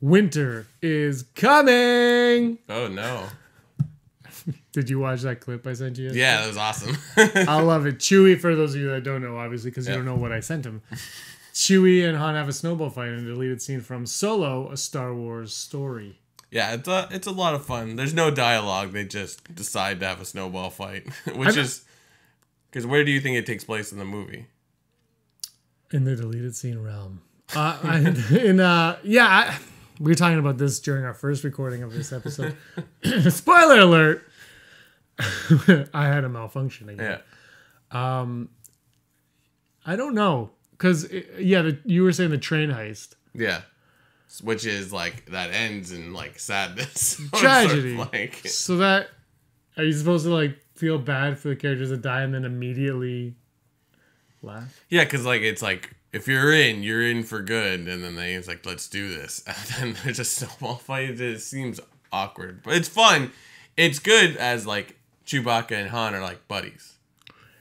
winter is coming. Oh no. Did you watch that clip I sent you yesterday? Yeah, that was awesome. I love it. Chewie, for those of you that don't know, obviously, because you don't know what I sent him. Chewie and Han have a snowball fight in a deleted scene from Solo, a Star Wars story. Yeah, it's a lot of fun. There's no dialogue. They just decide to have a snowball fight, which is because where do you think it takes place in the movie? In the deleted scene realm. We were talking about this during our first recording of this episode. Spoiler alert! I had a malfunction again. Yeah. I don't know. Because, you were saying the train heist. Yeah. Which is, like, that ends in, like, sadness. Tragedy. Sort of like... So that... Are you supposed to, like, feel bad for the characters that die and then immediately laugh? Yeah, because, like, it's like, if you're in for good. And then it's like, let's do this. And then there's a snowball fight. It seems awkward. But it's fun. It's good as, like, Chewbacca and Han are, like, buddies.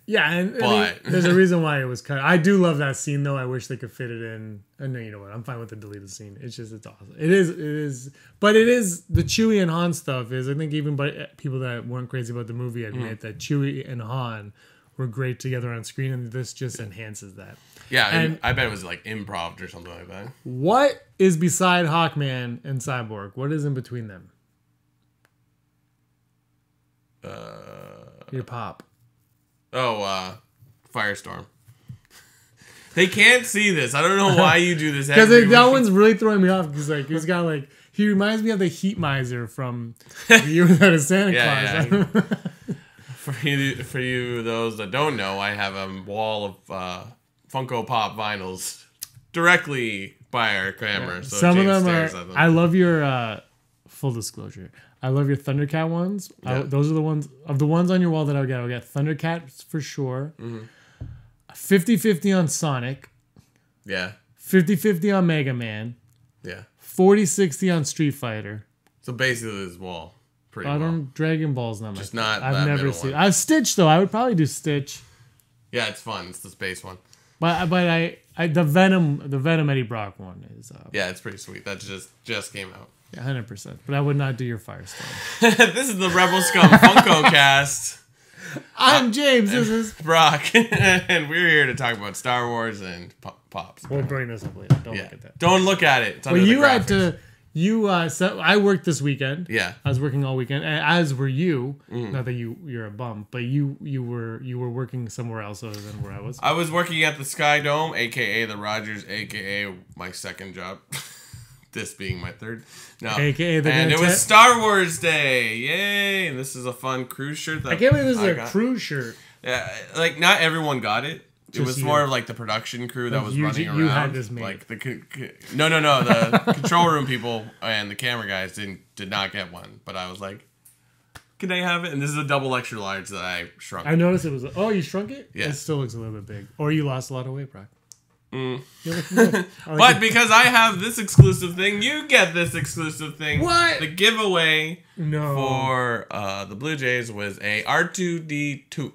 Yeah, and I mean, there's a reason why it was cut. I do love that scene, though. I wish they could fit it in. And no, you know what? I'm fine with the deleted scene. It's awesome. It is. But it is, the Chewie and Han stuff is, I think even by people that weren't crazy about the movie admit that Chewie and Han were great together on screen, and this just enhances that. Yeah, and I bet it was like improv or something like that. What is beside Hawkman and Cyborg? What is in between them? Your pop. Oh, Firestorm. They can't see this. I don't know why you do this. Because that one's really throwing me off. Because he's got like, he reminds me of the Heat Miser from The Year Without a Santa Claus. Yeah. For you, those that don't know, I have a wall of Funko Pop vinyls directly by our camera. So some James of them stares are. at them. I love your full disclosure. I love your Thundercat ones. Yeah. Those are the ones of the ones on your wall that I'll get. I'll get Thundercat for sure. 50-50 on Sonic. Yeah. 50-50 on Mega Man. Yeah. 40-60 on Street Fighter. So basically, this wall. Pretty well. Dragon Ball's not my Just not I've that never middle seen. one. I've Stitch though. I would probably do Stitch. Yeah, it's fun. It's the space one. But the Venom Eddie Brock one is. Yeah, it's pretty sweet. That just came out. 100%. But I would not do your Firestorm. This is the Rebel Scum Funko Cast. I'm James. This is Brock, and we're here to talk about Star Wars and Pops. We'll bring this up later. Don't look at that. Don't look at it. It's under Well, the you had graphics. to. So I worked this weekend. Yeah. I was working all weekend, as were you. Not that you're a bum, but you were working somewhere else other than where I was. I was working at the Sky Dome, aka the Rogers, aka my second job. This being my third. No. AKA the and it was Star Wars Day. Yay. And this is a fun cruise shirt. That I can't believe this is a got. cruise shirt. Yeah, like not everyone got it. It was you. more of like the production crew that was running around. You had this made. Like no. The control room people and the camera guys did not get one. But I was like, can I have it? And this is a double extra large that I shrunk. I noticed it was. Oh, you shrunk it? Yeah. It still looks a little bit big. Or you lost a lot of weight, Brock. But because I have this exclusive thing, you get this exclusive thing. What? The giveaway No. for the Blue Jays was a R2D2.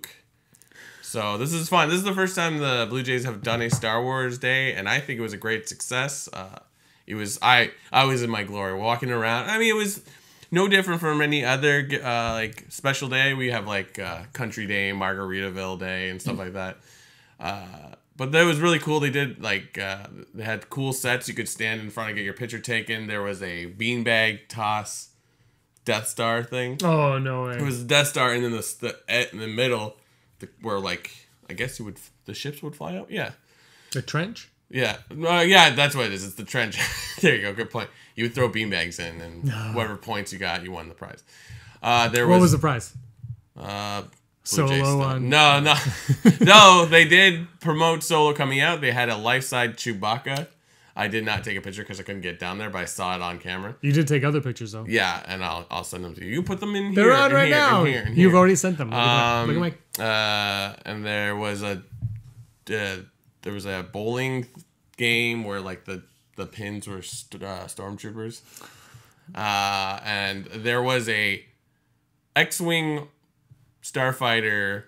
So this is fun. This is the first time the Blue Jays have done a Star Wars Day, and I think it was a great success. It was I was in my glory walking around. I mean, it was no different from any other like special day. We have like Country Day, Margaritaville Day, and stuff like that. But that was really cool. They did like they had cool sets. You could stand in front and get your picture taken. There was a beanbag toss Death Star thing. Oh no way! It was a Death Star, and then in the middle, where like I guess the ships would fly out. Yeah, the trench. Yeah, yeah, that's what it is. It's the trench. There you go. Good point. You would throw beanbags in, and whatever points you got, you won the prize. What was the prize? Solo on. No, they did promote Solo coming out. They had a life-size Chewbacca. I did not take a picture because I couldn't get down there, but I saw it on camera. You did take other pictures though. Yeah, and I'll send them to you. You put them in here. They're on right now. You've already sent them. Look at my. And there was a bowling game where like the pins were stormtroopers. And there was a X-wing starfighter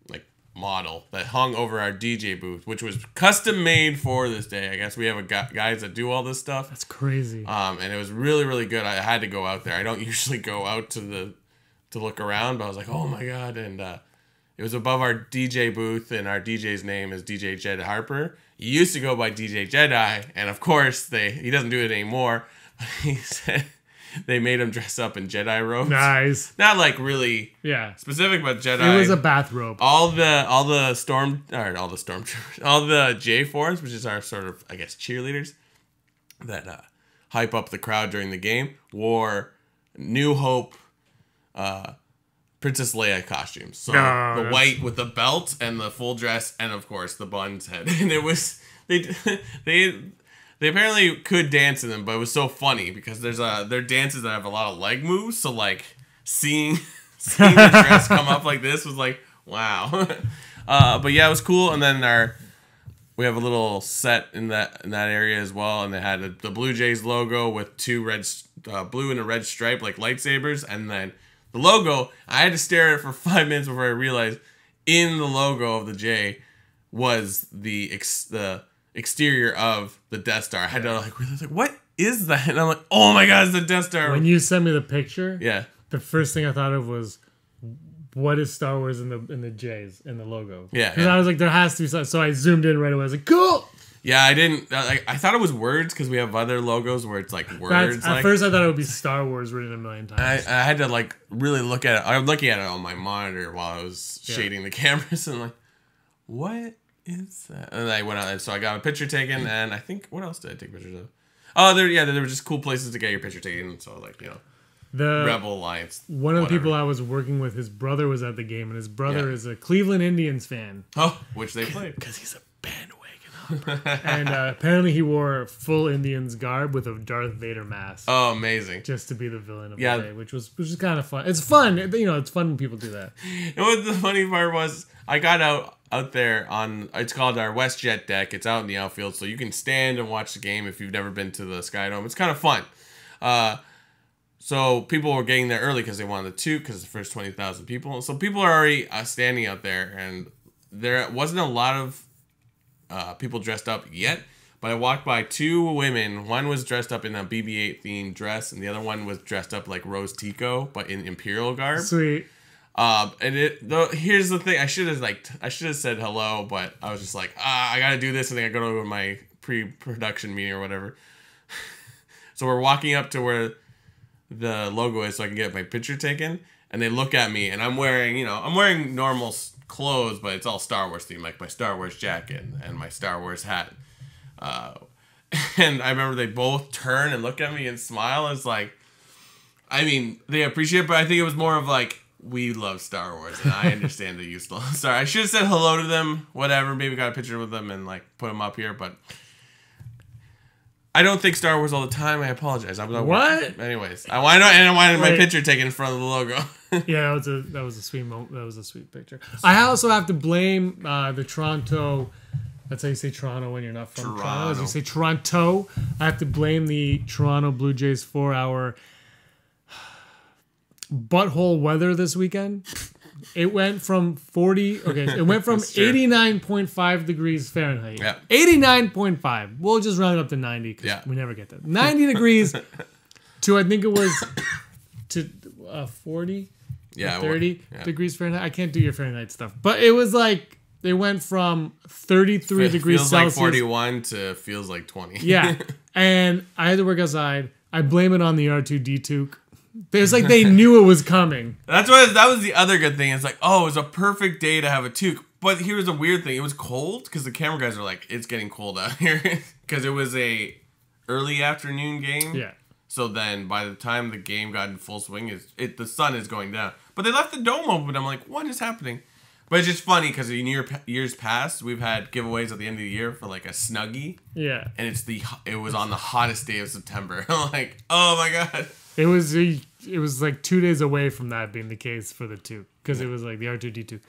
like model that hung over our DJ booth, which was custom made for this day. I guess we have guys that do all this stuff. That's crazy. And it was really, really good. I had to go out there. I don't usually go out to look around, but I was like, oh my God. And it was above our DJ booth, and our DJ's name is DJ Jed Harper. He used to go by DJ Jedi, and of course he doesn't do it anymore. He said they made him dress up in Jedi robes. Nice. Not like really specific, but Jedi. It was a bathrobe. All the J-Forms, which is our sort of, I guess, cheerleaders that hype up the crowd during the game, wore New Hope Princess Leia costumes. So the white with the belt and the full dress, and of course the buns head. And it was they apparently could dance in them, but it was so funny because they're dances that have a lot of leg moves. So like seeing the dress come up like this was like, wow. But yeah, it was cool. And then we have a little set in that area as well, and they had the Blue Jays logo with two blue and a red stripe like lightsabers, and then the logo. I had to stare at it for 5 minutes before I realized in the logo of the J was the exterior of the Death Star. I had to like what is that? And I'm like, oh my God, it's the Death Star. When you sent me the picture, the first thing I thought of was, what is Star Wars in the J's in the logo? Yeah, because I was like, there has to be something. So I zoomed in right away. I was like, cool. Yeah, I didn't. I thought it was words because we have other logos where it's like words. At first, I thought it would be Star Wars written a million times. I had to like really look at it. I was looking at it on my monitor while I was shading the cameras and like, what is that? And I went out, so I got a picture taken. And I think, what else did I take pictures of? Oh, there were just cool places to get your picture taken. So like, the Rebel Alliance. One of the people I was working with, his brother was at the game, and his brother is a Cleveland Indians fan. Oh, which they played because he's a bandwagon. And apparently he wore full Indians garb with a Darth Vader mask. Oh, amazing! Just to be the villain of the day, which was kind of fun. It's fun, it's fun when people do that. And what the funny part was, I got out there on, it's called our WestJet deck. It's out in the outfield, so you can stand and watch the game if you've never been to the Skydome. It's kind of fun. So people were getting there early because they wanted the toque because the first 20,000 people. So people are already standing out there, and there wasn't a lot of people dressed up yet, but I walked by two women. One was dressed up in a BB-8 themed dress, and the other one was dressed up like Rose Tico, but in Imperial garb. Sweet. Here's the thing. I should have said hello, but I was just like, I gotta do this, and then I go to my pre-production meeting or whatever. So we're walking up to where the logo is, so I can get my picture taken, and they look at me, and I'm wearing normal clothes, but it's all Star Wars themed, like my Star Wars jacket and my Star Wars hat. And I remember they both turn and look at me and smile. It's like, I mean, they appreciate it, but I think it was more of like, we love Star Wars, and I understand that you still love Star Wars. I should have said hello to them, whatever, maybe got a picture with them and like put them up here, but I don't think Star Wars all the time. I apologize. What? Anyways, I wanted my picture taken in front of the logo. Yeah, that was a sweet moment. That was a sweet picture. I also have to blame the Toronto. That's how you say Toronto when you're not from Toronto. As you say Toronto, I have to blame the Toronto Blue Jays for our butthole weather this weekend. It went from 89.5 degrees Fahrenheit. Yeah. 89.5. We'll just round it up to 90 because we never get that. 90 degrees to, I think it was, to 40? Yeah. 30 degrees Fahrenheit. I can't do your Fahrenheit stuff. But it was like, they went from 33 degrees Celsius. Feels like 41 to feels like 20. Yeah. And I had to work outside. I blame it on the R2D2. It was like they knew it was coming. That was the other good thing. It's like, oh, it was a perfect day to have a toque. But here's a weird thing. It was cold because the camera guys were like, it's getting cold out here. Because it was a early afternoon game. Yeah. So then by the time the game got in full swing, the sun is going down. But they left the dome open. I'm like, what is happening? But it's just funny because in years past, we've had giveaways at the end of the year for like a Snuggie. Yeah. And it was on the hottest day of September. I'm like, oh my God. It was like 2 days away from that being the case for the toque because it was like the R2D2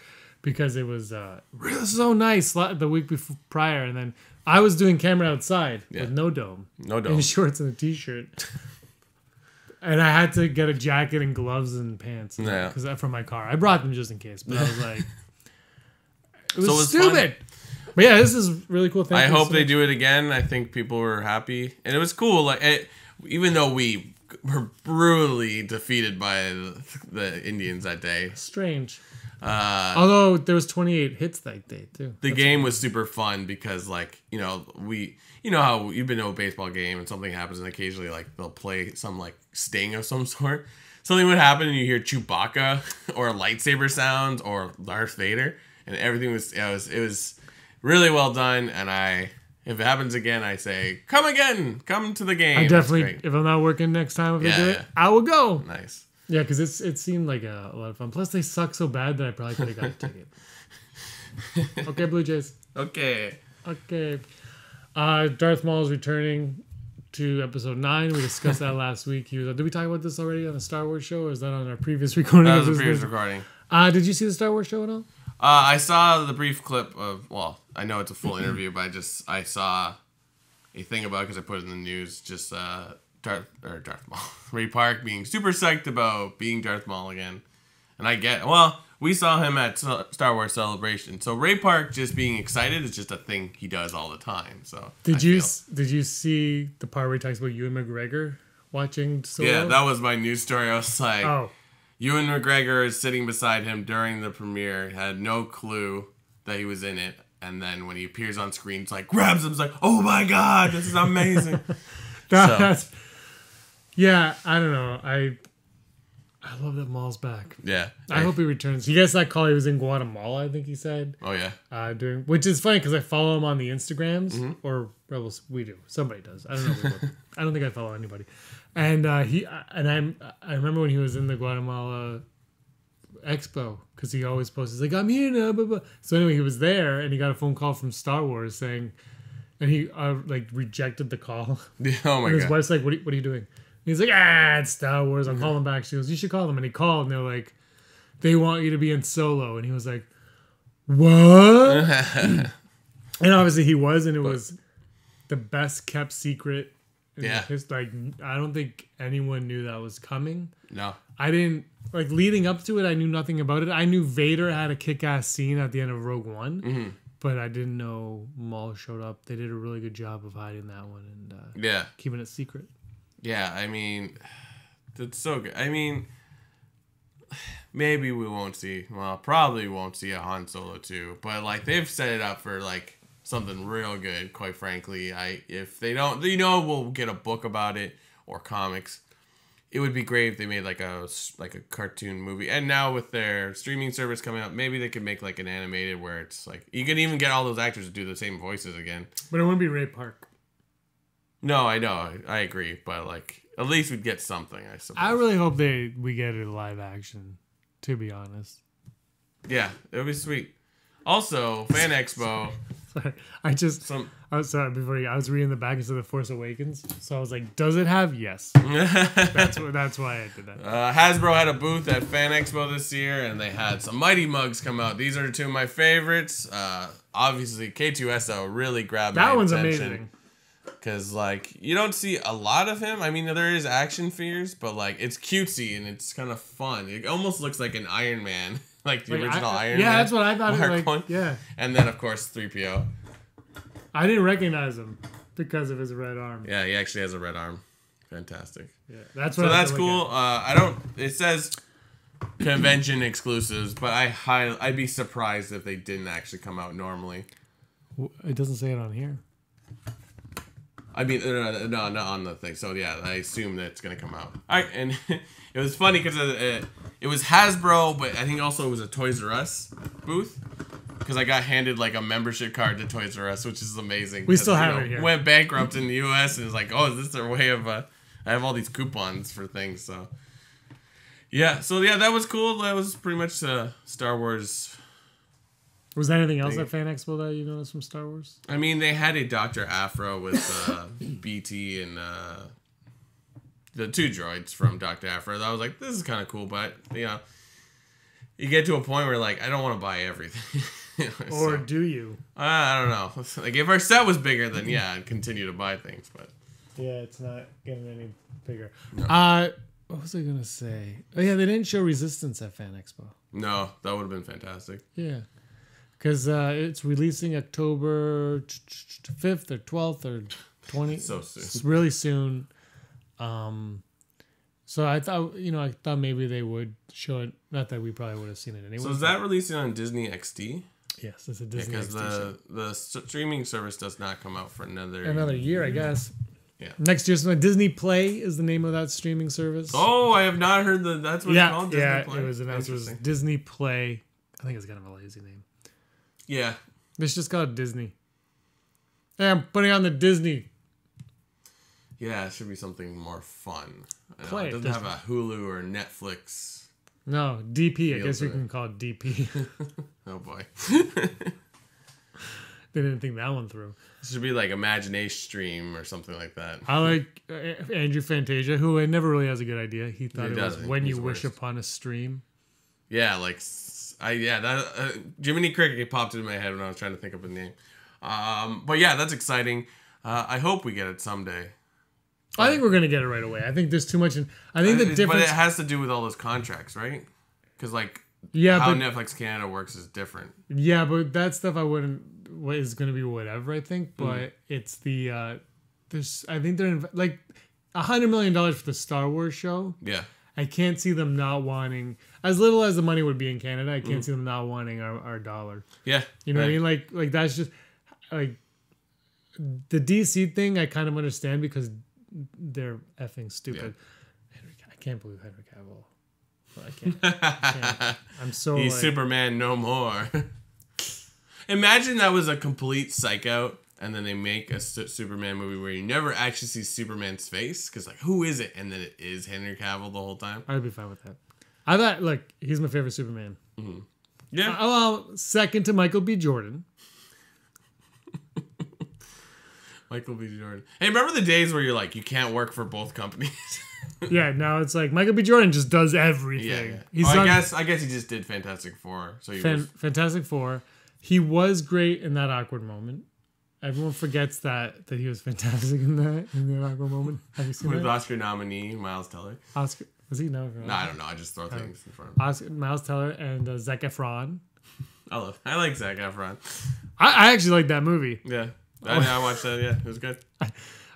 because it was really so nice the week before prior, and then I was doing camera outside with no dome, in shorts and a t-shirt, and I had to get a jacket and gloves and pants because from my car. I brought them just in case, but I was like, It was stupid. Fun. But yeah, this is really cool. I hope they do it again. I think people were happy, and it was cool. Like, even though we were brutally defeated by the Indians that day. Strange. Although there was 28 hits that day too. The game was super fun because, like, you know how you've been to a baseball game and something happens, and occasionally, like, they'll play some, like, sting of some sort. Something would happen and you hear Chewbacca or lightsaber sounds or Darth Vader, and everything was it was really well done. And if it happens again, I say, come again, come to the game. I definitely, if I'm not working next time, if they do it, I will go. Nice. Yeah, because it seemed like a lot of fun. Plus, they suck so bad that I probably could have got a ticket. Okay, Blue Jays. Okay. Darth Maul is returning to episode 9. We discussed that last week. Did we talk about this already on the Star Wars show, or is that on our previous recording? That was a previous recording. Did you see the Star Wars show at all? I saw the brief clip of, well, I know it's a full interview, but I saw a thing about it because I put it in the news, just Darth Maul. Ray Park being super psyched about being Darth Maul again. And we saw him at Star Wars Celebration. So Ray Park just being excited is just a thing he does all the time. So did you see the part where he talks about Ewan McGregor watching Solo? Yeah, that was my news story. I was like, Ewan McGregor is sitting beside him during the premiere, had no clue that he was in it, and then when he appears on screen, it's like grabs him, it's like, oh my god, this is amazing. Yeah, I don't know. I love that Maul's back. Yeah. I hope he returns. You guys that call he was in Guatemala, I think he said. Oh, yeah. Which is funny because I follow him on the Instagrams. Or Rebels. We do. Somebody does. I don't know. I don't think I follow anybody. And I remember when he was in the Guatemala Expo because he always posts, he's like, I'm here now. Blah, blah. So anyway, he was there and he got a phone call from Star Wars saying, and he rejected the call. Oh, my God. His wife's like, what are you doing? He's like, it's Star Wars. I'm calling back. She goes, you should call them. And he called, and they're like, they want you to be in Solo. And he was like, what? And obviously he was, and it was the best kept secret. I don't think anyone knew that was coming. No. I didn't, leading up to it, I knew nothing about it. I knew Vader had a kick-ass scene at the end of Rogue One, but I didn't know Maul showed up. They did a really good job of hiding that one and keeping it secret. Yeah, I mean, that's so good. I mean, maybe we won't see, probably won't see a Han Solo 2, but, they've set it up for, something real good, quite frankly. If they don't, we'll get a book about it or comics. It would be great if they made, a cartoon movie. And now with their streaming service coming up, maybe they could make, an animated where it's, you can even get all those actors to do the same voices again. But it wouldn't be Ray Park. No, I know. I agree. But, at least we'd get something, I suppose. I really hope we get it live action, to be honest. Yeah, it would be sweet. Also, Fan Expo. Sorry. I was reading the back into The Force Awakens, so I was like, does it have? Yes. That's why I did that. Hasbro had a booth at Fan Expo this year, and they had some Mighty Mugs come out. These are two of my favorites. Obviously, K2SO really grabbed my attention. That one's amazing. Because, you don't see a lot of him. I mean, there is action figures, but, it's cutesy and it's kind of fun. It almost looks like an Iron Man. The original Iron Man. Yeah, that's what I thought. Yeah. And then, of course, 3PO. I didn't recognize him because of his red arm. Yeah, he actually has a red arm. Fantastic. Yeah, that's cool. It says convention exclusives, but I'd be surprised if they didn't actually come out normally. It doesn't say it on here. I mean, no, not on the thing. So, yeah, I assume that it's going to come out. All right, and it was funny because it was Hasbro, but I think also it was a Toys R Us booth. Because I got handed, a membership card to Toys R Us, which is amazing. We still have it here. Went bankrupt in the U.S. and it's like, is this their way of... I have all these coupons for things, so... Yeah, that was cool. That was pretty much Star Wars... Was there anything else at Fan Expo that you noticed from Star Wars? I mean, they had a Dr. Afro with BT and the two droids from Dr. Afro. I was like, this is kind of cool, but, you get to a point where, I don't want to buy everything. Or do you? I don't know. If our set was bigger, then, I'd continue to buy things, but... Yeah, it's not getting any bigger. No. What was I going to say? Oh, yeah, they didn't show Resistance at Fan Expo. No, that would have been fantastic. Yeah. because it's releasing October 5th or 12th or 20th. So soon. It's really soon. So I thought, maybe they would show it. Not that we probably would have seen it anyway. So is that releasing on Disney XD? Yes, it's a Disney Because XD. the streaming service does not come out for another year, I guess. Yeah. Next year, so Disney Play is the name of that streaming service. Oh, I have not heard that. That's what it's called. Disney Play? It was announced. It was Disney Play. I think it's kind of a lazy name. Yeah. It's just called Disney. Hey, I'm putting on the Disney. Yeah, it should be something more fun. Play. It doesn't have a Hulu or Netflix. No, DP. I guess we can call it DP. Oh boy. They didn't think that one through. It should be like Imagination Stream or something like that. I like Andrew Fantasia, who never really has a good idea. He thought it was When You Wish Upon a Stream. Yeah, Jiminy Cricket popped into my head when I was trying to think of a name. But yeah, that's exciting. I hope we get it someday. I think we're gonna get it right away. I think there's too much. I think the difference. But it has to do with all those contracts, right? Because how Netflix Canada works is different. Yeah, but that stuff I wouldn't. What is going to be whatever I think, but it's the there's I think they're like $100 million for the Star Wars show. Yeah, I can't see them not wanting as little as the money would be in Canada. I can't see them not wanting our dollar. Yeah, you know what I mean? Like that's just like the DC thing. I kind of understand because they're effing stupid. Yeah. I can't believe Henry Cavill. I can't. I'm so. He's Superman no more. Imagine that was a complete psych out, and then they make a Superman movie where you never actually see Superman's face, because who is it? And then it is Henry Cavill the whole time. I'd be fine with that. I thought, look, he's my favorite Superman. Mm-hmm. Yeah. Well, second to Michael B. Jordan. Michael B. Jordan. Hey, remember the days where you're like, you can't work for both companies? Yeah, now it's like Michael B. Jordan just does everything. Yeah. I guess he just did Fantastic Four. So Fantastic Four. He was great in that awkward moment. Everyone forgets that he was fantastic in that awkward moment. Have you seen with that? Oscar nominee Miles Teller? Oscar was he no? No, I don't know. I just throw things in front of him. Miles Teller and Zac Efron. I like Zac Efron. I actually like that movie. Yeah, I watched that. Yeah, it was good.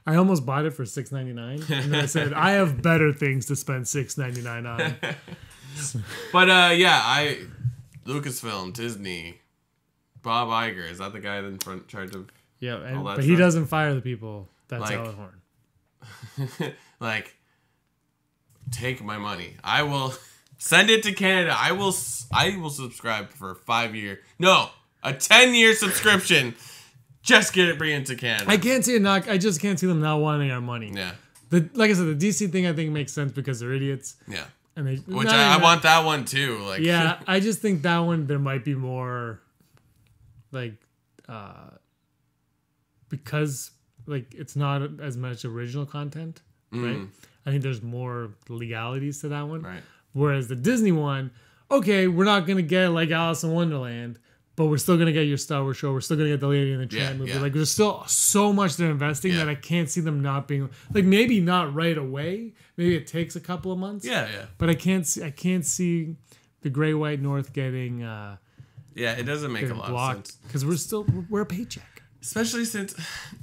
I almost bought it for $6.99, and then I said I have better things to spend $6.99 on. But Lucasfilm, Disney. Bob Iger, is that the guy in charge of all that but he doesn't fire the people. That's Alan Horn. Take my money. I will send it to Canada. I will subscribe for a 10-year subscription. Just bring it to Canada. I can't see it not. I just can't see them not wanting our money. Yeah. Like I said, the DC thing I think makes sense because they're idiots. Yeah. And I want that one too. Yeah, I just think that one there might be more. Because it's not as much original content, right? I think there's more legalities to that one. Right. Whereas the Disney one, okay, we're not gonna get like Alice in Wonderland, but we're still gonna get your Star Wars show. We're still gonna get the Lady and the Tramp movie. Yeah. There's still so much they're investing that I can't see them not being maybe not right away. Maybe it takes a couple of months. Yeah. But I can't see the Great White North getting. It doesn't make a lot of sense because we're a paycheck. Especially since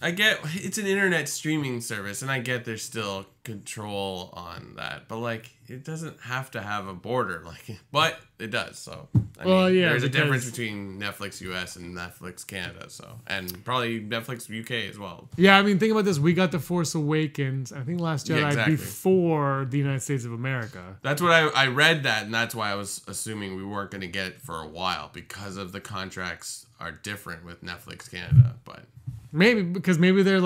I get it's an internet streaming service, and I get there's still control on that, but it doesn't have to have a border, but it does. So there's a difference between Netflix US and Netflix Canada, and probably Netflix UK as well. Yeah, I mean, think about this: we got The Force Awakens, I think Last Jedi before the United States of America. That's what I read that, and that's why I was assuming we weren't going to get it for a while because of the contracts are different with Netflix Canada, but maybe they're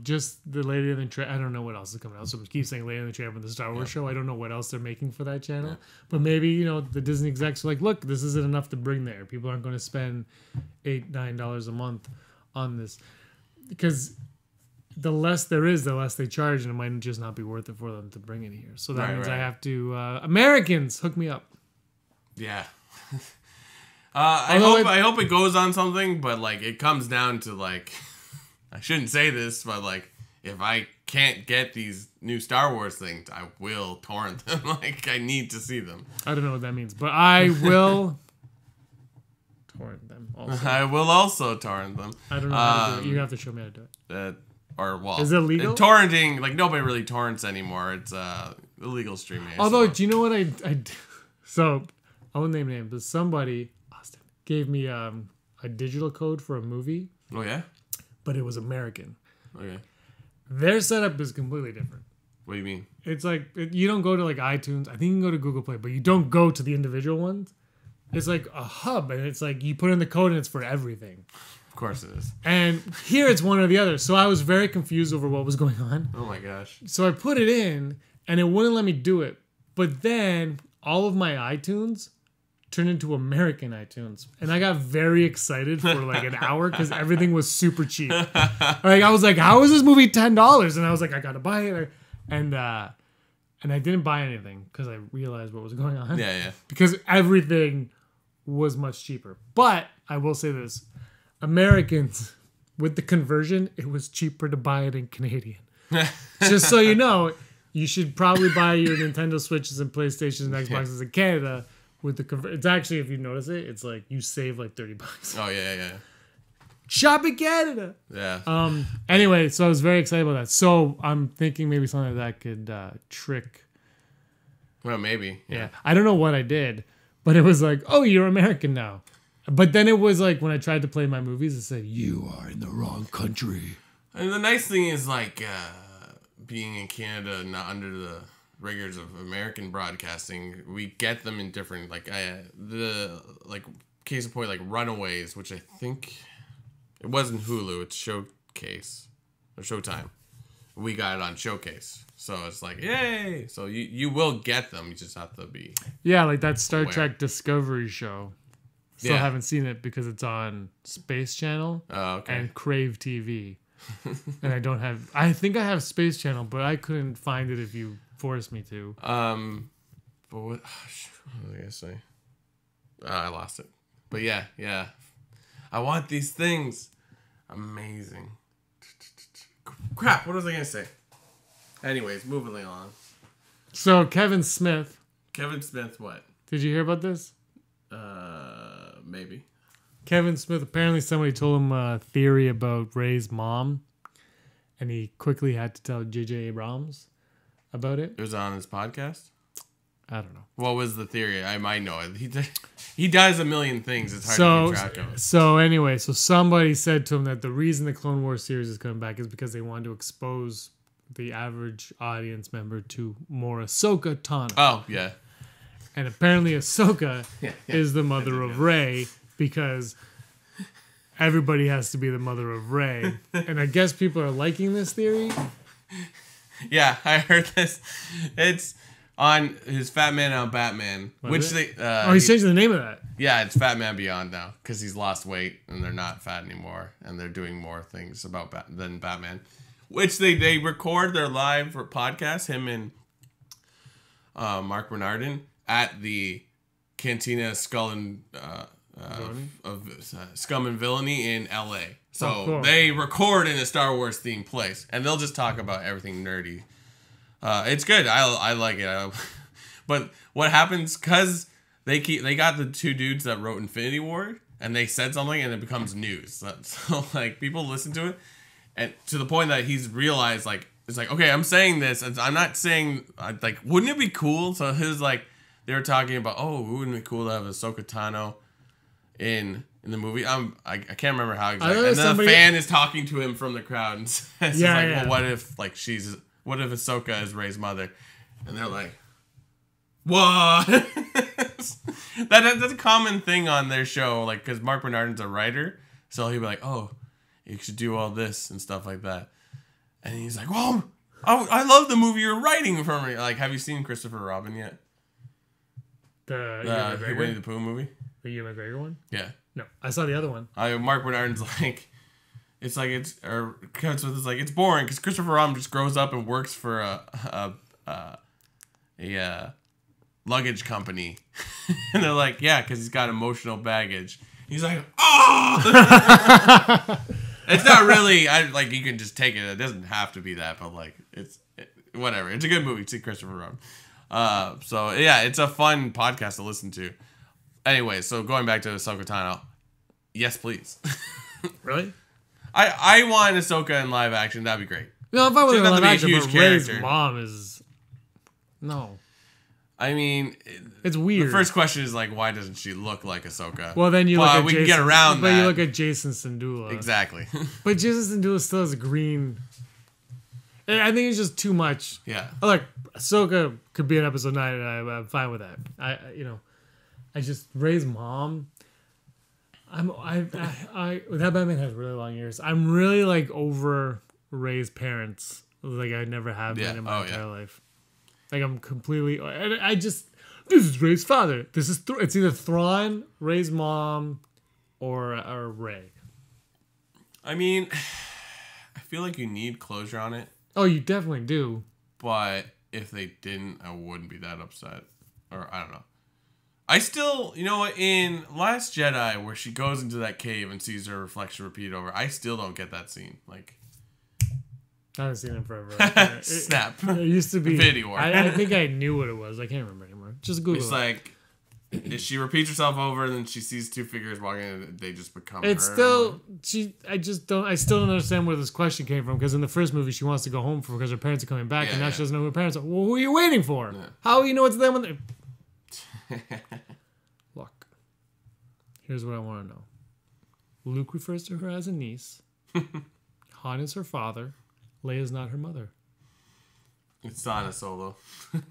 just the Lady and the Tramp. I don't know what else is coming out, so we keep saying Lady and the Tramp and the Star Wars show. I don't know what else they're making for that channel, but maybe the Disney execs are like, look, this isn't enough to bring there. People aren't going to spend $8-9 a month on this because the less there is, the less they charge, and it might just not be worth it for them to bring it here. So that means I have to Americans hook me up. Yeah. I hope it goes on something, but it comes down to I shouldn't say this, but if I can't get these new Star Wars things, I will torrent them. I need to see them. I don't know what that means, but I will torrent them. Also, I will also torrent them. I don't know how to do it. You have to show me how to do it. Is it legal? Torrenting, like nobody really torrents anymore. It's illegal streaming. Although, do you know what I so I won't name names, but somebody, Austin, gave me a digital code for a movie. Oh yeah, but it was American. Okay. Their setup is completely different. What do you mean? It's like you don't go to like iTunes. I think you can go to Google Play, but you don't go to the individual ones. It's like a hub, and it's like you put in the code, and it's for everything. Of course it is. And here it's one or the other. So I was very confused over what was going on. Oh my gosh. So I put it in and it wouldn't let me do it. But then all of my iTunes turned into American iTunes. And I got very excited for like an hour because everything was super cheap. Like I was like, how is this movie $10? And I was like, I gotta buy it. And I didn't buy anything because I realized what was going on. Yeah. Because everything was much cheaper. But I will say this. Americans, with the conversion, it was cheaper to buy it in Canadian. Just so you know, you should probably buy your Nintendo Switches and PlayStations and Xboxes in Canada with the conversion. It's actually, if you notice it, it's like you save like $30. Oh yeah. Shop in Canada. Yeah. Anyway, so I was very excited about that. So I'm thinking maybe something like that could trick. Well, maybe. Yeah. I don't know what I did, but it was like, oh, you're American now. But then it was like when I tried to play my movies, it said, you are in the wrong country. And the nice thing is like being in Canada, not under the rigors of American broadcasting, we get them in different, like case in point, like Runaways, which I think it wasn't Hulu, it's Showcase or Showtime. We got it on Showcase. So it's like, yay! So you will get them, you just have to be like that Star Trek Discovery show. Still haven't seen it because it's on Space Channel and Crave TV. And I think I have Space Channel, but I couldn't find it if you forced me to. But what was I gonna say? I lost it. But yeah. I want these things. Amazing. Crap, what was I gonna say? Anyways, moving on. So Kevin Smith, what? Did you hear about this? Maybe. Kevin Smith, apparently somebody told him a theory about Rey's mom, and he quickly had to tell J.J. Abrams about it. It was on his podcast? I don't know. What was the theory? I might know it. He does a million things. It's hard to keep track of. So anyway, somebody said to him that the reason the Clone Wars series is coming back is because they wanted to expose the average audience member to more Ahsoka Tano. Oh, yeah. And apparently Ahsoka is the mother of Rey because everybody has to be the mother of Rey. And I guess people are liking this theory. Yeah, I heard this. It's on his Fat Man on Batman. He's changing the name of that. Yeah, it's Fat Man Beyond now because he's lost weight and they're not fat anymore. And they're doing more things about than Batman. Which they record their live podcast, him and Mark Bernardin, at the Cantina Scum and Villainy in LA. So cool. They record in a Star Wars themed place, and they'll just talk about everything nerdy. It's good. I like it. But what happens, because they got the two dudes that wrote Infinity War, and they said something, and it becomes news. So like people listen to it, and to the point that he's realized like it's like, okay, I'm saying this, and I'm not saying like, wouldn't it be cool? So his like. They were talking about, wouldn't it be cool to have Ahsoka Tano in the movie? I can't remember how exactly. And then a fan is talking to him from the crowd and says, well, what if Ahsoka is Rey's mother? And they're like, what? That's a common thing on their show, like, because Mark Bernardin's a writer, so he'll be like, you should do all this and stuff like that. And he's like, well, I love the movie you're writing for me. Like, have you seen Christopher Robin yet? The Winnie the Pooh movie? The Ewan McGregor one? Yeah. No, I saw the other one. Mark Bernardin's like, it's boring because Christopher Robin just grows up and works for a luggage company. And they're like, yeah, because he's got emotional baggage. He's like, It's not really, you can just take it. It doesn't have to be that, but like, whatever. It's a good movie. See Christopher Robin. So yeah, it's a fun podcast to listen to. Anyway, so going back to Ahsoka Tano, Yes, please. Really? I want Ahsoka in live action. That'd be great. No, if I was in live action, huge but Rey's character. mom is no. I mean, it's weird. The first question is like, why doesn't she look like Ahsoka? Well, then you look at we Jason, can get around but that. you look at Jason Syndulla. Exactly. But Jason Syndulla still has a green. I think it's just too much. Yeah. Look, Ahsoka could be in episode 9, and I'm fine with that. I just Rey's mom. That Batman has really long ears. I'm really like over Rey's parents. Like I never have been in my entire life. Like I'm completely. I just this is Rey's father. This is it's either Thrawn, Rey's mom, or Rey. I mean, I feel like you need closure on it. Oh, you definitely do. But if they didn't, I wouldn't be that upset. Or I don't know. I still, you know what, in Last Jedi, where she goes into that cave and sees her reflection repeated over, I still don't get that scene. Like, I haven't seen it forever. Snap. It used to be. Video. I think I knew what it was. I can't remember anymore. Just Google it's it. Like, she repeats herself over and then she sees two figures walking and they just become it's her. Still, I still don't understand where this question came from, because in the first movie she wants to go home because her parents are coming back, and now she doesn't know who her parents are. Well, who are you waiting for? Yeah. How do you know it's them when they... Look, here's what I want to know. Luke refers to her as a niece. Han is her father. Leia's not her mother. It's Han Solo.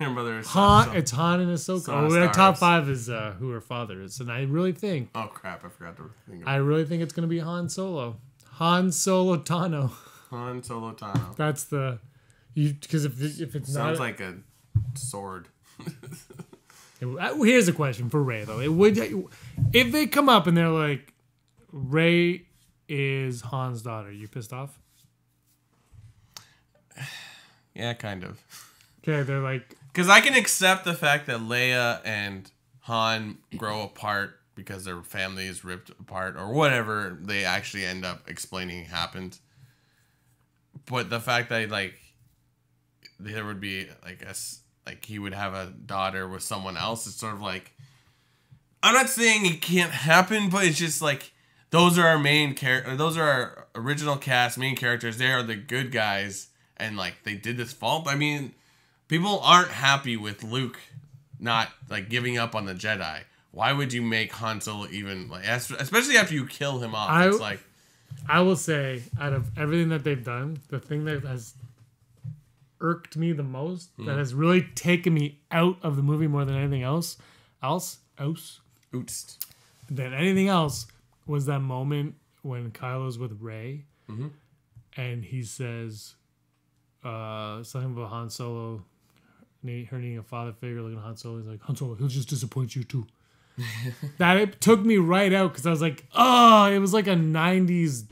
Her mother is Han. It's Han and Ahsoka. Top 5 is who her father is, and I really think. Oh crap! I forgot to think of it. I really think it's going to be Han Solo. Han Solo Tano. Han Solo Tano. That's the. Because if it's sounds like a sword. Here's a question for Rey though. If they come up and they're like, Rey is Han's daughter, you pissed off? Yeah, kind of. Okay, they're like, because I can accept the fact that Leia and Han grow apart because their family is ripped apart or whatever they actually end up explaining happened. But the fact that like there would be like he would have a daughter with someone else, it's sort of like, I'm not saying it can't happen, but it's just like those are our main character. Those are our original cast, main characters. They are the good guys, and like they did this fault. I mean, people aren't happy with Luke not like giving up on the Jedi. Why would you make Han Solo even like, especially after you kill him off? It's like, I will say, out of everything that they've done, the thing that has irked me the most, that has really taken me out of the movie more than anything else than anything else, was that moment when Kylo's with Rey, and he says something about Han Solo, her needing a father figure, looking at Han Solo. He's like, Han Solo, he'll just disappoint you too. That it took me right out, because I was like, oh, it was like a 90s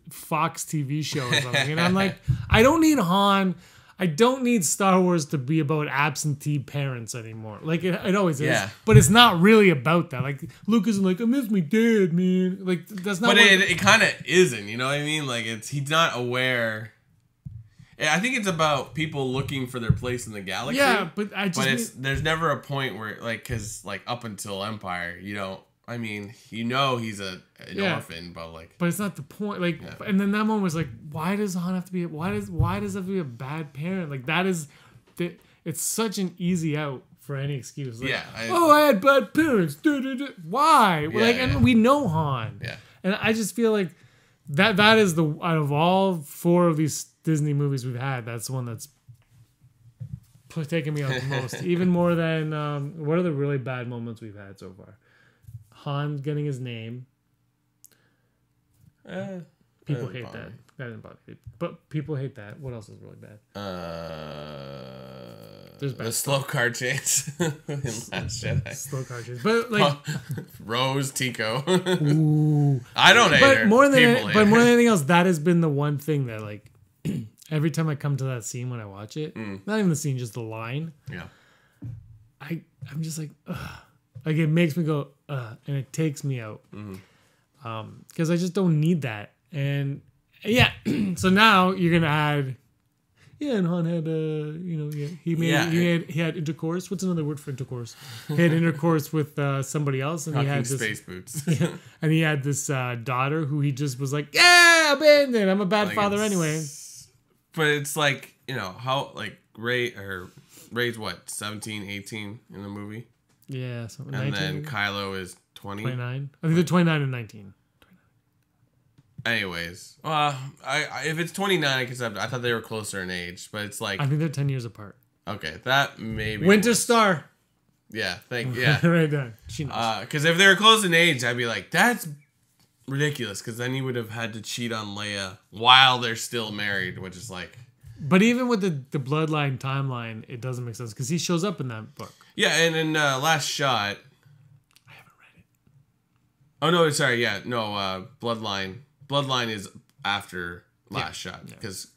Fox TV show or something. And I'm like, I don't need Han. I don't need Star Wars to be about absentee parents anymore. Like it always is, but it's not really about that. Like Luke isn't like, I miss my dad, man. Like that's not. But it kind of isn't. You know what I mean? Like he's not aware. I think it's about people looking for their place in the galaxy. Yeah, but there's never a point where because up until Empire, you don't. I mean, he's an orphan, but it's not the point. Like, and then that moment was like, why does Han have to be? Why does it have to be a bad parent? Like that is, it's such an easy out for any excuse. Like, I had bad parents. Why? And we know Han. Yeah. And I just feel like that is the, out of all 4 of these Disney movies we've had, that's the one that's taken me out the most. Even more than what are the really bad moments we've had so far? Han getting his name. People hate that. That didn't bother me. But people hate that. What else is really bad? There's bad the slow car chase in Last Jedi. Slow car chase. But like Rose Tico. Ooh. I don't hate her. More than anything else, that has been the one thing that like every time I come to that scene when I watch it, not even the scene, just the line. Yeah. I'm just like, ugh. Like it makes me go, and it takes me out, because I just don't need that. And yeah, so now you're gonna add yeah, and Han had he had intercourse. What's another word for intercourse? He had intercourse with somebody else, and he had this space boots. and he had this daughter who he just was like, yeah, abandoned. I'm a bad father anyway. But it's like, how like Rey's what, 17, 18 in the movie? Yeah, something. And 19, then Kylo is 20. 29. I think they're 29 and 19. Anyways, if it's 29, I guess I thought they were closer in age, but it's like I think they're 10 years apart. Okay, that maybe Winter Star. Yeah, right there. She knows. Because if they were close in age, I'd be like, that's ridiculous. Because then he would have had to cheat on Leia while they're still married, which is like. But even with the bloodline timeline, it doesn't make sense because he shows up in that book. Yeah, and in Last Shot. I haven't read it. Oh no, sorry, yeah, no, Bloodline. Bloodline is after Last Shot because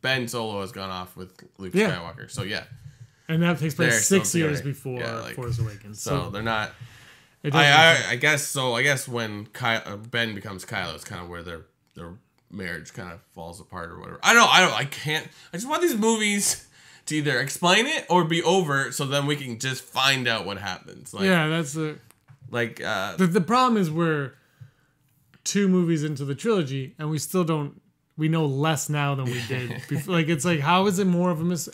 Ben Solo has gone off with Luke Skywalker. So yeah, and that takes place 6 years before Force Awakens. So they're not. I guess so. I guess when Ben becomes Kylo, it's kind of where their marriage kind of falls apart or whatever. I can't. I just want these movies to either explain it or be over, so then we can just find out what happens. Like, yeah, that's the. Like the problem is we're 2 movies into the trilogy and we still don't. We know less now than we did before. Like it's like, how is it more of a is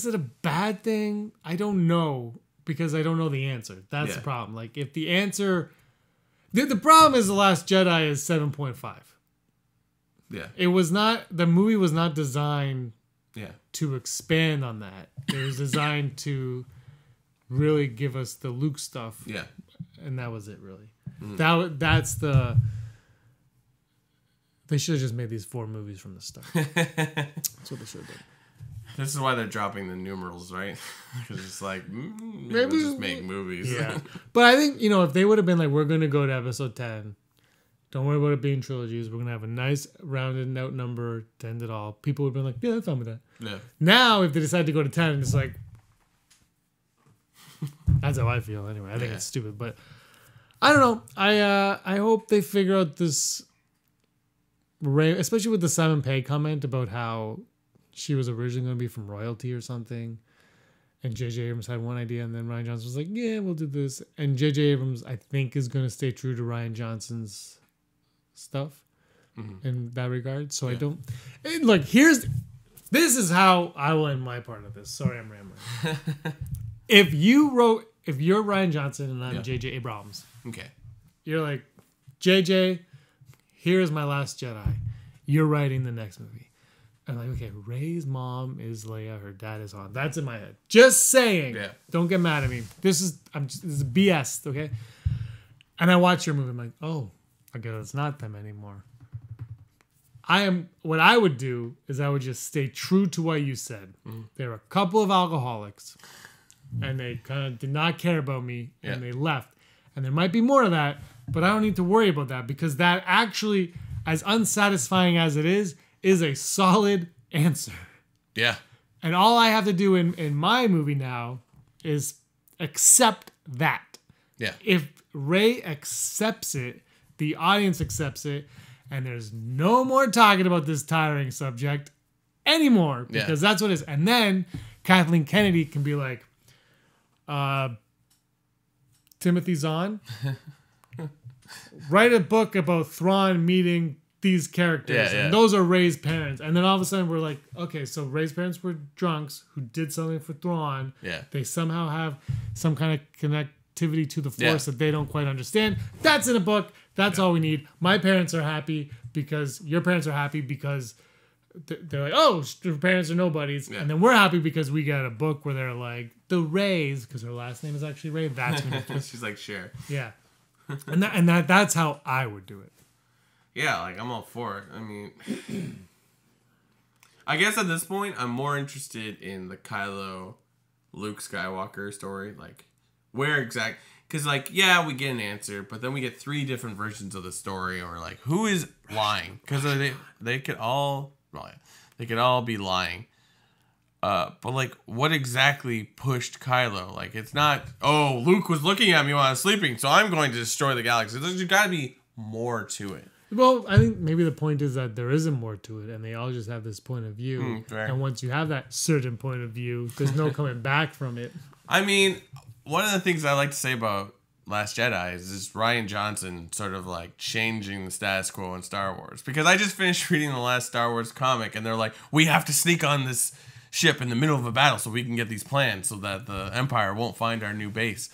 it a bad thing? I don't know because I don't know the answer. That's the problem. Like if the answer, the problem is The Last Jedi is 7.5. Yeah, it was not. The movie was not designed. Yeah. To expand on that, it was designed to really give us the Luke stuff. Yeah, and that was it. Really, that's the. They should have just made these 4 movies from the start. That's what they should have done. This is why they're dropping the numerals, right? Because it's like, maybe we'll just make movies. Yeah. But I think, if they would have been like, we're going to go to episode 10. Don't worry about it being trilogies. We're going to have a nice rounded out number to end it all. People would have been like, yeah, that's fine with that. Yeah. Now, if they decide to go to 10, it's like, that's how I feel anyway. I think it's stupid. But I don't know. I hope they figure out this... Rey, especially with the Simon Pegg comment about how she was originally going to be from royalty or something, and J.J. Abrams had one idea, and then Rian Johnson was like, "Yeah, we'll do this." And J.J. Abrams, I think, is going to stay true to Rian Johnson's stuff in that regard. So I don't look. This is how I will end my part of this. Sorry, I'm rambling. If you're Rian Johnson and I'm J.J. Abrams, okay, you're like J.J. Here's my Last Jedi. You're writing the next movie. I'm like, okay, Rey's mom is Leia, her dad is Han. That's in my head. Just saying. Yeah. Don't get mad at me. This is BS, okay? And I watch your movie. I'm like, oh, I guess it's not them anymore. What I would do is I would just stay true to what you said. There are a couple of alcoholics, and they kind of did not care about me, and they left. And there might be more of that, but I don't need to worry about that because that actually, as unsatisfying as it is a solid answer. Yeah. And all I have to do in my movie now is accept that. Yeah. If Rey accepts it, the audience accepts it, and there's no more talking about this tiring subject anymore because that's what it is. And then Kathleen Kennedy can be like, Timothy Zahn, write a book about Thrawn meeting these characters, and those are Rey's parents. And then all of a sudden we're like, okay, so Rey's parents were drunks who did something for Thrawn. Yeah. They somehow have some kind of connectivity to the Force that they don't quite understand. That's in a book. That's all we need. My parents are happy because your parents are happy because they're like, oh, your parents are nobodies. Yeah. And then we're happy because we got a book where they're like, the Reys, because her last name is actually Rey. That's she's like, Cher. Yeah. And that's how I would do it. Yeah, like I'm all for it. I mean, I guess at this point I'm more interested in the Kylo Luke Skywalker story, like where exact, because like we get an answer, but then we get 3 different versions of the story, or like who is lying, because they could all be lying. But like, what exactly pushed Kylo? Like, it's not, oh, Luke was looking at me while I was sleeping, so I'm going to destroy the galaxy. There's got to be more to it. Well, I think maybe the point is that there isn't more to it, and they all just have this point of view. And once you have that certain point of view, there's no coming back from it. I mean, one of the things I like to say about Last Jedi is Rian Johnson sort of like changing the status quo in Star Wars. Because I just finished reading the last Star Wars comic, and they're like, we have to sneak on this ship in the middle of a battle so we can get these plans so that the Empire won't find our new base.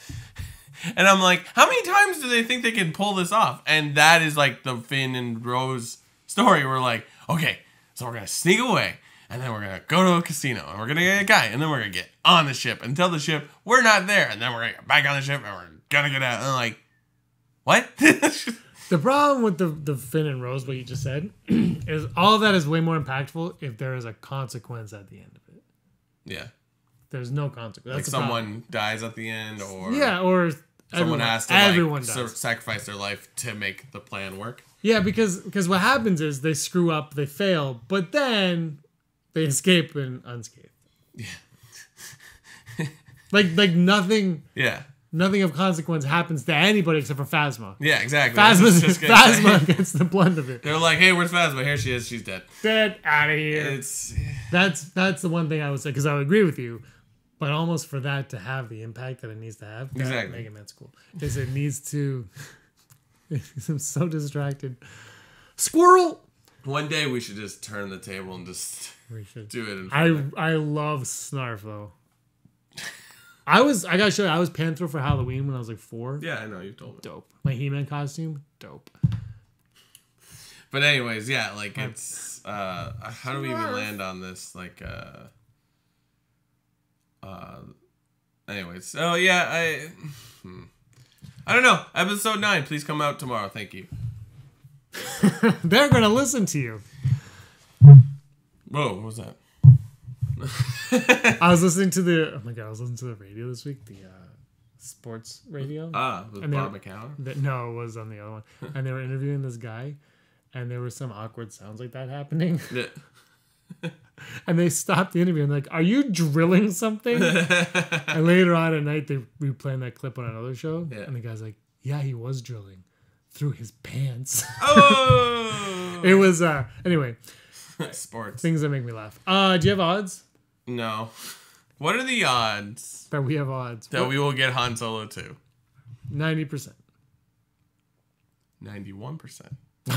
And I'm like, how many times do they think they can pull this off? And that is like the Finn and Rose story. We're like, okay, so we're going to sneak away. And then we're going to go to a casino. And we're going to get a guy. And then we're going to get on the ship and tell the ship we're not there. And then we're going to get back on the ship and we're going to get out. And I'm like, what? The problem with the Finn and Rose, what you just said, is all of that is way more impactful if there is a consequence at the end of it. Yeah. There's no consequence. That's like someone dies at the end, or or someone has to sacrifice their life to make the plan work. Yeah, because what happens is they screw up, they fail, but then they escape and unscathed. Yeah. like nothing. Yeah. Nothing of consequence happens to anybody except for Phasma. Yeah, exactly. Phasma gets the blunt of it. They're like, "Hey, where's Phasma? Here she is. She's dead. Dead, out of here." That's the one thing I would say, because I would agree with you, but almost for that to have the impact that it needs to have, exactly. Mega Man's cool. Is it needs to. I'm so distracted. Squirrel. One day we should just turn the table and just do it. I love Snarf though. I gotta show you, I was Panther for Halloween when I was like 4. Yeah, I know, you told me. Dope. My He-Man costume, dope. But anyways, yeah, like it's how do we even land on this? Like anyways. So yeah, I don't know. Episode 9, please come out tomorrow. Thank you. They're gonna listen to you. Whoa, what was that? I was listening to the radio this week, the sports radio. With Bob McCown? No, it was on the other one. And they were interviewing this guy, and there were some awkward sounds like that happening. Yeah. And they stopped the interview and like, "Are you drilling something?" And later on at night, they replaying that clip on another show, and the guy's like, "Yeah, he was drilling through his pants." Oh! It was anyway. Sports. Things that make me laugh. Do you have odds? No. What are the odds? That we have odds. That we will get Han Solo too? 90%. 91%.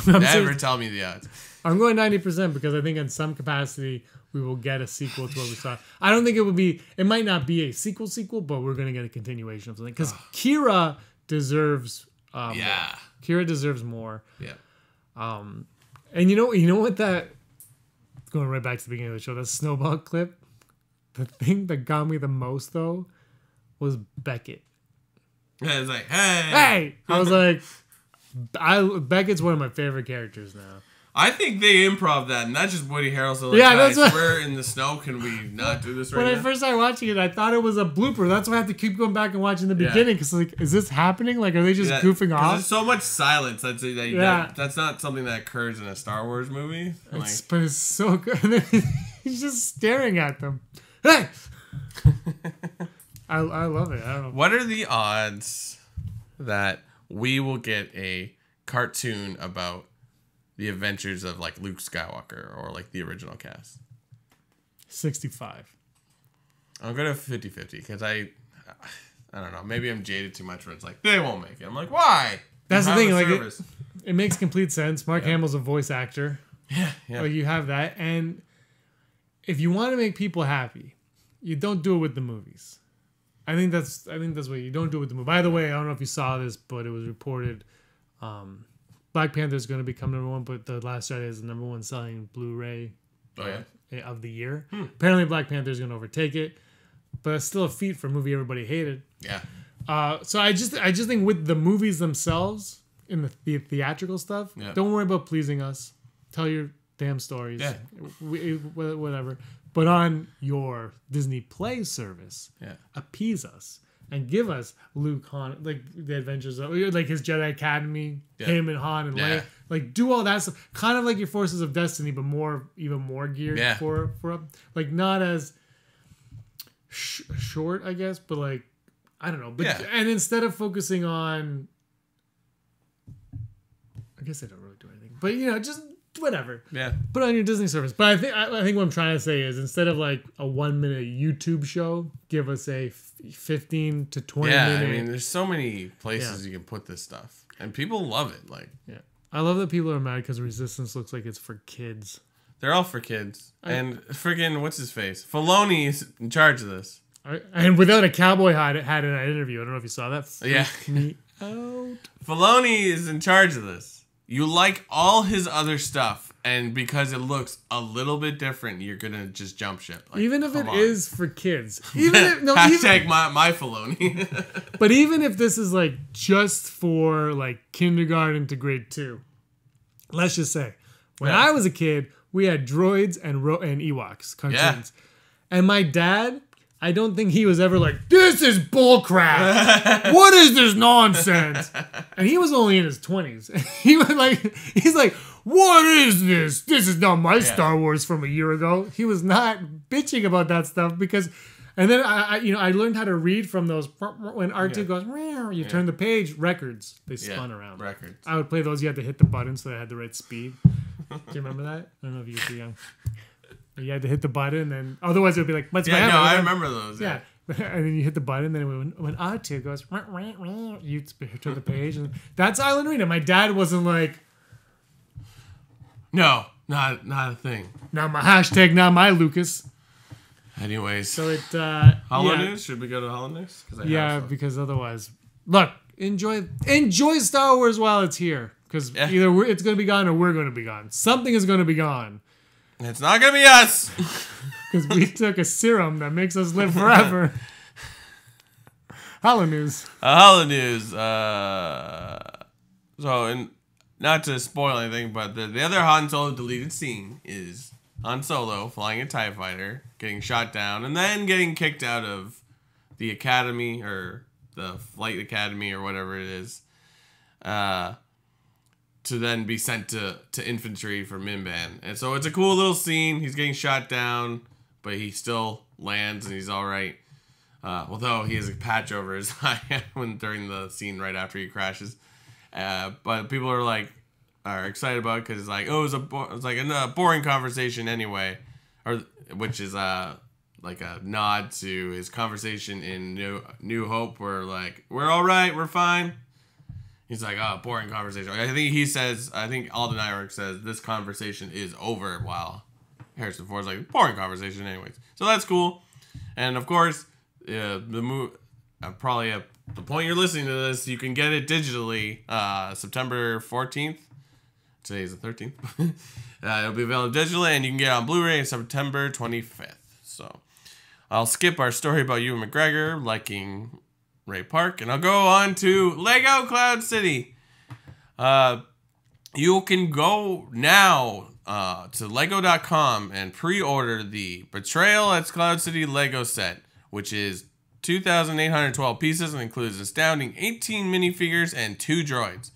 Never tell me the odds. I'm going 90% because I think in some capacity we will get a sequel to what we saw. I don't think it might not be a sequel, but we're going to get a continuation of something. Because Kira deserves more. Kira deserves more. Yeah. And you know what that... Going right back to the beginning of the show, that snowball clip, the thing that got me the most, though, was Beckett. Yeah, it's like, hey! Hey! I was like, Beckett's one of my favorite characters now. I think they improv that, and that's just Woody Harrelson. Like, yeah, that's what... Where in the snow can we not do this right now? When I first started watching it, I thought it was a blooper. That's why I have to keep going back and watching the beginning, because like, is this happening? Like, are they just goofing off? There's so much silence. That's not something that occurs in a Star Wars movie. But it's so good. And then he's just staring at them. Hey! I love it. I don't know. What are the odds that we will get a cartoon about the adventures of like Luke Skywalker or like the original cast? 65. I'm going to 50-50 because I don't know. Maybe I'm jaded too much where it's like, they won't make it. I'm like, why? That's the thing. Like it makes complete sense. Mark Hamill's a voice actor. Yeah. Like you have that. And if you want to make people happy, you don't do it with the movies. I think that's what you don't do it with the movie. By the way, I don't know if you saw this, but it was reported Black Panther is going to become number 1, but The Last Jedi is the number 1 selling Blu-ray of the year. Apparently, Black Panther is going to overtake it, but it's still a feat for a movie everybody hated. Yeah. So I just think with the movies themselves in the theatrical stuff, don't worry about pleasing us. Tell your damn stories. Yeah. Whatever. But on your Disney Play service, appease us. And give us Luke, Han, like the adventures of like his Jedi Academy, him and Han and Leia, like do all that stuff, kind of like your Forces of Destiny, but even more geared for like not as short, I guess, but like I don't know, but and instead of focusing on, I guess they don't really do anything. But just whatever. Yeah. Put it on your Disney service. But I think what I'm trying to say is instead of like a 1 minute YouTube show, give us a 15 to 20 minute. I mean, there's so many places you can put this stuff, and people love it. Like, I love that people are mad because Resistance looks like it's for kids. They're all for kids. And friggin' what's his face? Filoni is in charge of this. And without a cowboy hat in that interview, I don't know if you saw that. Freaked me out. Filoni is in charge of this. You like all his other stuff, and because it looks a little bit different, you're gonna just jump ship. Like, even if it is for kids. Even if, Hashtag my Filoni. But even if this is like just for like kindergarten to grade 2, let's just say when I was a kid, we had droids and Ewoks cartoons, and my dad. I don't think he was ever like, this is bullcrap. What is this nonsense? And he was only in his 20s. He's like, what is this? This is not my Star Wars from a year ago. He was not bitching about that stuff because, and then I learned how to read from those when R2 goes, you turn the page, records, they spun around. Records. I would play those. You had to hit the button so they had the right speed. Do you remember that? I don't know if you were too young. You had to hit the button, and otherwise it would be like, what's my hammer? I remember those. Yeah. And then you hit the button, then when R2 goes, you turn the page, and that's Island Arena. My dad wasn't like, no, not a thing. Not my hashtag, not my Lucas. Anyways, so it Hollow News. Should we go to Hollow News? Because otherwise, look, enjoy Star Wars while it's here, because either it's going to be gone or we're going to be gone. Something is going to be gone. It's not going to be us. Because we took a serum that makes us live forever. Hollow News. Hollow News. And not to spoil anything, but the other Han Solo deleted scene is Han Solo flying a TIE fighter, getting shot down, and then getting kicked out of the academy, or the flight academy, or whatever it is. To then be sent to infantry for Minban. And so it's a cool little scene. He's getting shot down, but he still lands and he's all right. Although he has a patch over his eye during the scene right after he crashes. But people are excited about it because it's like, oh, it was like a boring conversation anyway, which is like a nod to his conversation in New Hope, where like, we're all right, we're fine. He's like, oh, boring conversation. I think Alden Ehrenreich says this conversation is over, while Harrison Ford's like, boring conversation anyways. So that's cool. And of course, the movie, probably at the point you're listening to this, you can get it digitally September 14th. Today is the 13th. It'll be available digitally, and you can get it on Blu-ray on September 25th. So I'll skip our story about Ewan McGregor liking Ray Park, and I'll go on to Lego Cloud City. You can go now to lego.com and pre-order the Betrayal at Cloud City Lego set, which is 2,812 pieces and includes an astounding 18 minifigures and 2 droids,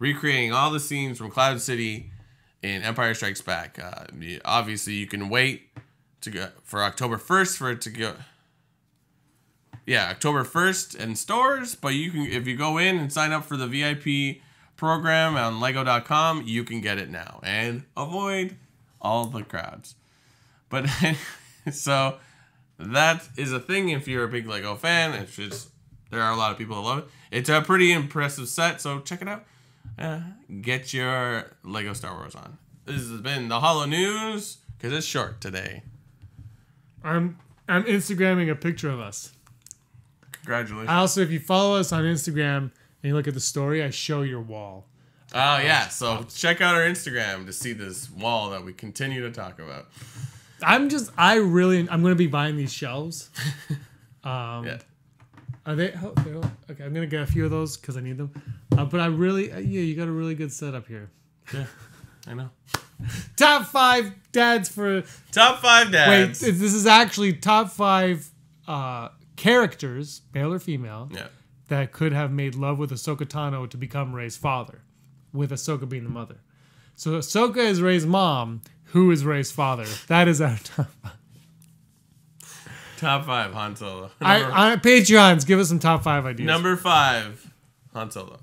recreating all the scenes from Cloud City in Empire Strikes Back. Obviously, you can wait for October 1st for it to go. Yeah, October 1st in stores, but you can, if you go in and sign up for the VIP program on lego.com, you can get it now and avoid all the crowds. But so that is a thing if you're a big Lego fan. There are a lot of people that love it. It's a pretty impressive set, so check it out. Get your Lego Star Wars on. This has been the Hollow News, because it's short today. I'm Instagramming a picture of us. Congratulations. Also, if you follow us on Instagram and you look at the story, I show your wall. Oh, yeah. So check out our Instagram to see this wall that we continue to talk about. I'm going to be buying these shelves. Yeah. Are they? Oh, okay, I'm going to get a few of those because I need them. But I really, you got a really good setup here. Yeah, I know. Top 5 dads for... Top 5 dads. Wait, this is actually top 5 characters, male or female, that could have made love with Ahsoka Tano to become Rey's father, with Ahsoka being the mother. So Ahsoka is Rey's mom, who is Rey's father. That is our top 5. Top 5, Han Solo. On Patreons, give us some top 5 ideas. Number 5, Han Solo.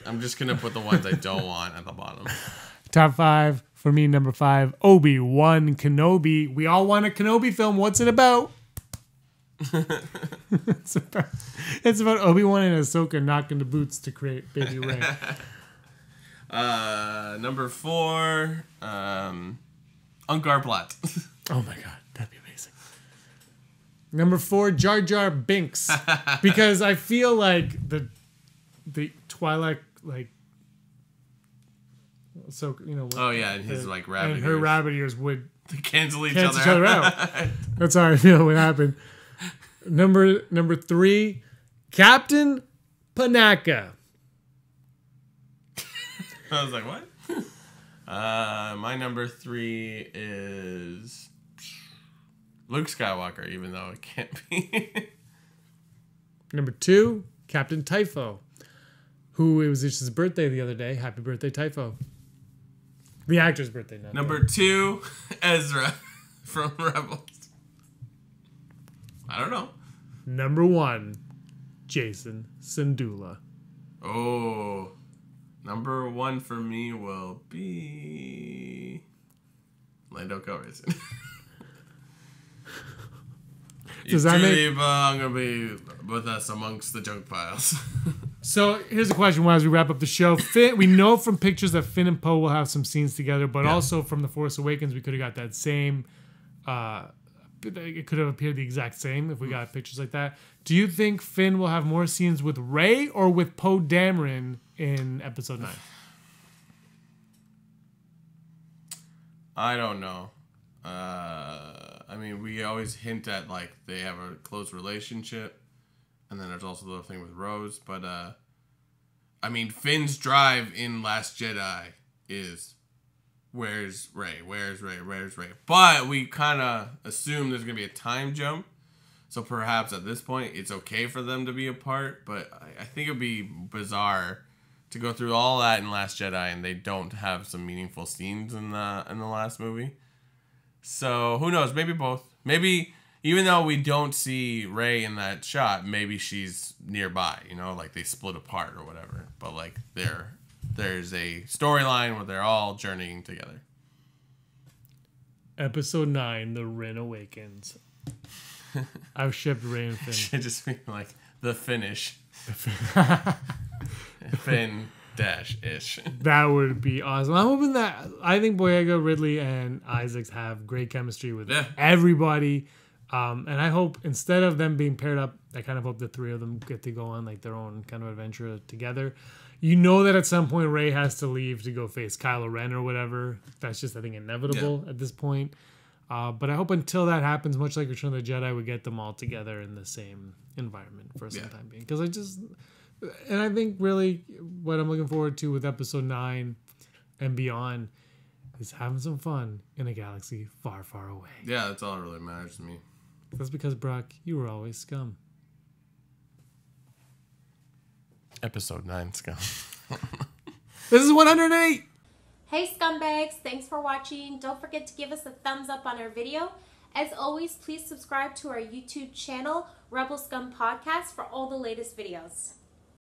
I'm just gonna put the ones I don't want at the bottom. Top 5 for me. Number 5, Obi-Wan Kenobi. We all want a Kenobi film. What's it about? it's about Obi-Wan and Ahsoka knocking the boots to create Baby Rey. Number 4, Unkar Platt. Oh my god, that'd be amazing. Number 4, Jar Jar Binks, because I feel like the Twilight, like, so you know. Oh yeah, and his like rabbit and her ears. rabbit ears would cancel each other out. That's how I feel what happened. Number 3, Captain Panaka. I was like, what? My number 3 is Luke Skywalker, even though it can't be. Number 2, Captain Typho, who it was his birthday the other day. Happy birthday, Typho. The actor's birthday. Not Number 2, Ezra from Rebels. I don't know. Number 1, Jason Syndulla. Oh, number 1 for me will be Lando Calrissian. Does that make... I'm gonna be with us amongst the junk piles. So here's a question as we wrap up the show. Finn, we know from pictures that Finn and Poe will have some scenes together, but also from The Force Awakens, we could have got that same. It could have appeared the exact same if we got pictures like that. Do you think Finn will have more scenes with Rey or with Poe Dameron in Episode 9? I don't know. I mean, we always hint at like they have a close relationship, and then there's also the thing with Rose. But I mean, Finn's drive in Last Jedi is where's Rey? Where's Rey? Where's Rey? But we kind of assume there's gonna be a time jump, so perhaps at this point it's okay for them to be apart. But I think it'd be bizarre to go through all that in Last Jedi and they don't have some meaningful scenes in the last movie. So who knows? Maybe both. Maybe even though we don't see Rey in that shot, maybe she's nearby. You know, like they split apart or whatever. But like there's a storyline where they're all journeying together. Episode 9, The Rin Awakens. I've shipped Rey and Finn. Should just be like the finish. Finn dash ish. That would be awesome. I'm hoping that I think Boyega, Ridley, and Isaacs have great chemistry with everybody. And I hope instead of them being paired up, I kind of hope the three of them get to go on like their own kind of adventure together. You know that at some point Rey has to leave to go face Kylo Ren or whatever. That's just, I think, inevitable at this point. But I hope until that happens, much like Return of the Jedi, we get them all together in the same environment for some time being. Because I think really what I'm looking forward to with Episode 9 and beyond is having some fun in a galaxy far, far away. Yeah, that's all that really matters to me. That's because, Brock, you were always scum. Episode 9, Scum. This is 108! Hey scumbags, thanks for watching. Don't forget to give us a thumbs up on our video. As always, please subscribe to our YouTube channel, Rebel Scum Podcast, for all the latest videos.